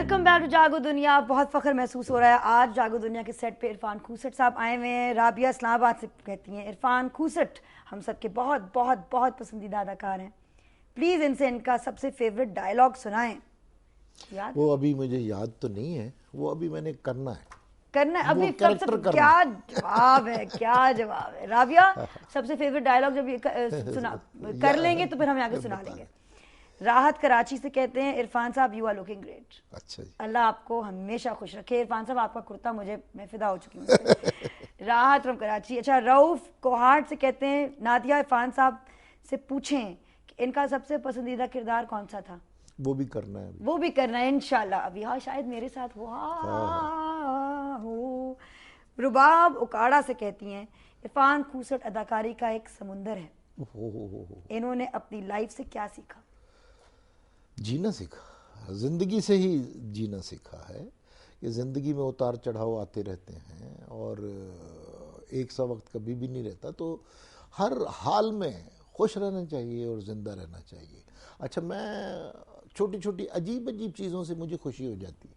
Welcome back to جاگو دنیا. بہت فخر محسوس ہو رہا ہے آج جاگو دنیا کے سیٹ پہ عرفان کھوسٹ صاحب آئے ہوئے ہیں. رابعہ اسلام آباد سے کہتی ہیں عرفان کھوسٹ ہم سب کے بہت بہت بہت پسندیدہ اداکار ہیں. پلیز ان سے ان کا سب سے فیوریٹ ڈائلاگ سنائیں. یاد وہ ابھی مجھے یاد تو نہیں ہے, وہ ابھی میں نے کرنا ہے ابھی سب سے کیا جواب ہے, کیا جواب ہے. رابعہ سب سے فیوریٹ ڈائلاگ جب یہ سنا کر لیں گے تو پھر ہم آگے سنا لیں گے. راحت کراچی سے کہتے ہیں عرفان صاحب یو آر لوکنگ گریٹ. اچھا جی, اللہ آپ کو ہمیشہ خوش رکھے. عرفان صاحب آپ کا کرتا مجھے میں فدا ہو چکی ہوں. راحت فرام کراچی. اچھا رؤف کوہاٹ سے کہتے ہیں نادیہ عرفان صاحب سے پوچھیں کہ ان کا سب سے پسندیدہ کردار کون سا تھا. وہ بھی کرنا ہے, وہ بھی کرنا ہے انشاءاللہ. ابھی ہاں شاید میرے ساتھ وہ ہو. رباب اکاڑا سے کہتی ہیں عرفان کھوسٹ اداکاری کا ایک سمندر ہے. انہوں نے اپنی لائف سے کیا سیکھا؟ جینا سیکھا, زندگی سے ہی جینا سیکھا ہے کہ زندگی میں اتار چڑھاؤ آتے رہتے ہیں اور ایک سا وقت کبھی بھی نہیں رہتا, تو ہر حال میں خوش رہنا چاہیے اور زندہ رہنا چاہیے. اچھا میں چھوٹی چھوٹی عجیب چیزوں سے مجھے خوشی ہو جاتی ہے.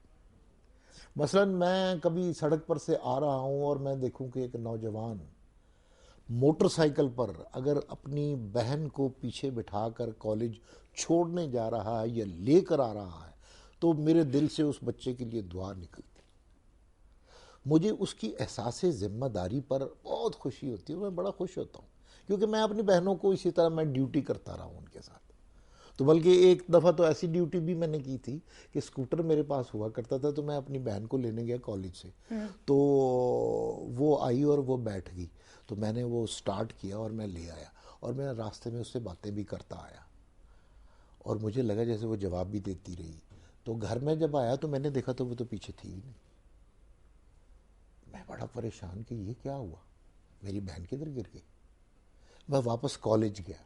مثلا میں کبھی سڑک پر سے آ رہا ہوں اور میں دیکھوں کہ ایک نوجوان موٹر سائیکل پر اگر اپنی بہن کو پیچھے بٹھا کر کالج چھوڑنے جا رہا ہے یا لے کر آ رہا ہے, تو میرے دل سے اس بچے کے لیے دعا نکلتی. مجھے اس کی احساس ذمہ داری پر بہت خوشی ہوتی ہے. میں بڑا خوش ہوتا ہوں کیونکہ میں اپنی بہنوں کو اسی طرح میں ڈیوٹی کرتا رہا ہوں ان کے ساتھ. تو بلکہ ایک دفعہ تو ایسی ڈیوٹی بھی میں نے کی تھی کہ اسکوٹر میرے پاس ہوا کرتا تھا, تو میں اپنی بہن کو لینے گیا کالج سے, تو وہ آئی اور وہ بیٹھ گئی, تو میں نے وہ سٹارٹ کیا اور میں لے آیا اور میں راستے میں اس سے باتیں بھی کرتا آیا اور مجھے لگا جیسے وہ جواب بھی دیتی رہی. تو گھر میں جب آیا تو میں نے دیکھا تو وہ تو پیچھے تھی ہی نہیں. میں بڑا پریشان کہ یہ کیا ہوا, میری بہن کدھر گر گئی. میں واپس کالج گیا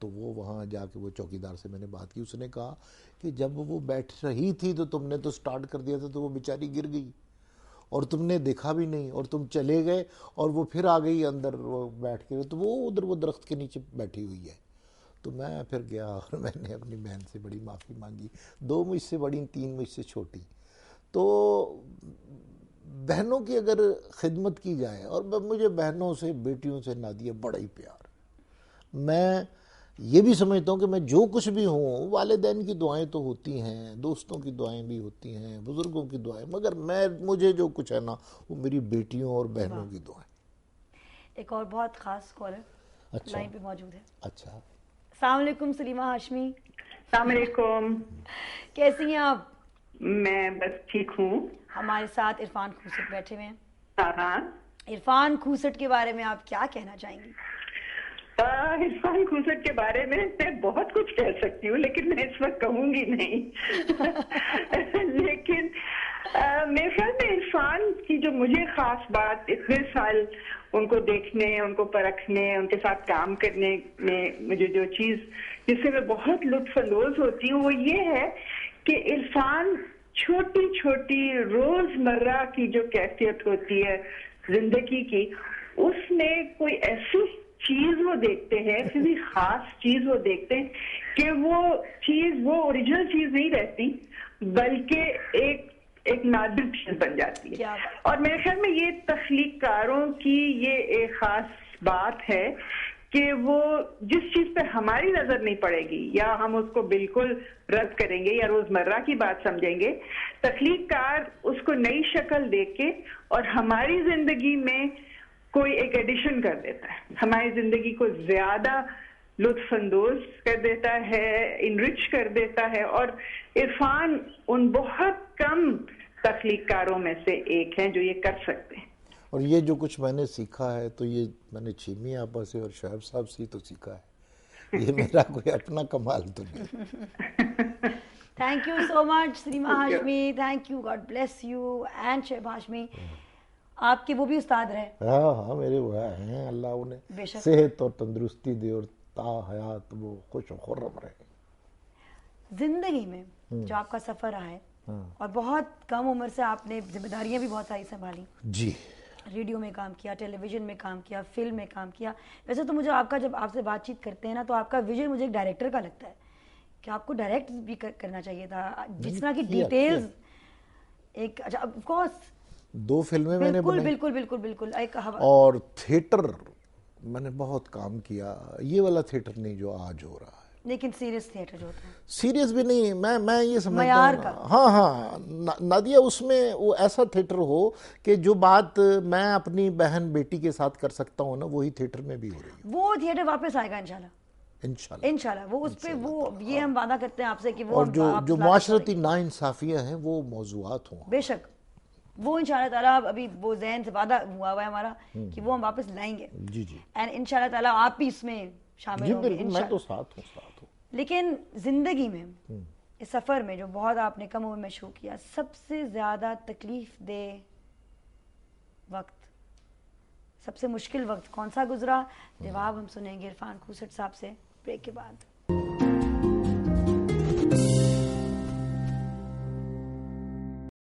تو وہ وہاں جا کے وہ چوکیدار سے میں نے بات کی. اس نے کہا کہ جب وہ بیٹھ رہی تھی تو تم نے تو سٹارٹ کر دیا تھا, تو وہ بیچاری گر گئی اور تم نے دیکھا بھی نہیں اور تم چلے گئے اور وہ پھر آ گئی اندر وہ بیٹھ کے, تو وہ ادھر وہ درخت کے نیچے بیٹھی ہوئی ہے. تو میں پھر گیا اور میں نے اپنی بہن سے بڑی معافی مانگی. 2 مجھ سے بڑی, 3 مجھ سے چھوٹی. تو بہنوں کی اگر خدمت کی جائے, اور مجھے بہنوں سے بیٹیوں سے نادیہ بڑا ہی پیار. میں یہ بھی سمجھتا ہوں کہ میں جو کچھ بھی ہوں, والدین کی دعائیں تو ہوتی ہیں, دوستوں کی دعائیں بھی ہوتی ہیں, بزرگوں کی دعائیں, مگر مجھے جو کچھ ہے نا وہ میری بیٹیوں اور بہنوں کی دعائیں. ایک اور بہت خاص کال ہے, اچھا لائن پہ موجود ہے. اچھا, السلام علیکم سلیمہ ہاشمی. السلام علیکم. کیسی ہیں آپ؟ میں بس ٹھیک ہوں. ہمارے ساتھ عرفان کھوسٹ بیٹھے ہوئے ہیں. ہاں, عرفان کھوسٹ کے بارے میں آپ کیا کہنا چاہیں گی؟ عرفان کھوسٹ کے بارے میں بہت کچھ کہہ سکتی ہوں, لیکن میں اس وقت کہوں گی نہیں. لیکن میرے خیال میں عرفان کی جو مجھے خاص بات, اتنے سال ان کو دیکھنے, ان کو پرکھنے, ان کے ساتھ کام کرنے میں مجھے جو چیز جس سے میں بہت لطف اندوز ہوتی ہوں وہ یہ ہے کہ عرفان چھوٹی چھوٹی روزمرہ کی جو کیفیت ہوتی ہے زندگی کی, اس میں کوئی ایسی چیز وہ دیکھتے ہیں, ایسی خاص چیز وہ دیکھتے ہیں کہ وہ چیز وہ اوریجنل چیز نہیں رہتی بلکہ ایک نادر چیز بن جاتی ہے. اور میرے خیال میں یہ تخلیق کاروں کی یہ ایک خاص بات ہے کہ وہ جس چیز پہ ہماری نظر نہیں پڑے گی یا ہم اس کو بالکل رد کریں گے یا روزمرہ کی بات سمجھیں گے, تخلیق کار اس کو نئی شکل دے کے اور ہماری زندگی میں کوئی ایک ایڈیشن کر دیتا ہے, ہماری زندگی کو زیادہ لطف اندوز کر دیتا ہے, انرچ کر دیتا ہے. اور عرفان ان بہت کم تخلیق کاروں میں سے ایک ہیں جو یہ کر سکتے ہیں. اور یہ جو کچھ میں نے سیکھا ہے تو یہ میں نے چیمی آپا سے اور شعیب صاحب سے تو سیکھا ہے, یہ میرا کوئی اپنا کمال تو نہیں. Thank you so much Salima Hashmi, thank you, God bless you. And Shoaib Hashmi آپ کے وہ بھی استاد رہے. ہاں میرے وہ ہیں, اللہ انہیں صحت اور تندرستی دے اور تا حیات وہ خوش و خرم رہے. زندگی میں جو آپ کا سفر رہا ہے اور بہت کم عمر سے آپ نے ذمہ داریاں بھی بہت ساری سنبھالی. جی, ریڈیو میں کام کیا, ٹیلی ویژن میں کام کیا, فلم میں کام کیا. ویسے تو مجھے آپ کا جب آپ سے بات چیت کرتے ہیں نا تو آپ کا ویژن مجھے ایک ڈائریکٹر کا لگتا ہے کہ آپ کو ڈائریکٹ بھی کرنا چاہیے تھا جس طرح کی کیا ڈیٹیلز ایک. اچھا آف کورس 2 فلمیں میں نے بالکل بنائی بالکل بالکل بالکل ایک اور تھیٹر میں نے بہت کام کیا. یہ والا تھیٹر نہیں جو آج ہو رہا ہے, لیکن سیریس تھیٹر جو ہوتا ہے سیریس بھی نہیں. میں یہ سمجھتا معیار ہوں کا. ہاں نادیہ اس میں وہ ایسا تھیٹر ہو کہ جو بات میں اپنی بہن بیٹی کے ساتھ کر سکتا ہوں نا, وہی تھیٹر میں بھی ہو رہی ہے. وہ تھیٹر واپس آئے گا انشاءاللہ انشاءاللہ. وہ اس پہ وہ یہ ہم وعدہ کرتے ہیں آپ سے کہ وہ اور ہم جو معاشرتی ناانصافیاں ہیں وہ موضوعات ہوں بے شک وہ انشاءاللہ تعالیٰ. ابھی وہ ذہن سے وعدہ ہوا ہے ہمارا کہ وہ ہم واپس لائیں گے. جی جی اینڈ انشاءاللہ تعالیٰ آپ بھی اس میں شامل جی ہوں گے بالکل, میں تو ساتھ ہوں. لیکن زندگی میں اس سفر میں جو بہت آپ نے کم عمر میں شروع کیا, سب سے زیادہ تکلیف دہ وقت, سب سے مشکل وقت کون سا گزرا؟ جواب ہم سنیں گے عرفان کھوسٹ صاحب سے بریک کے بعد.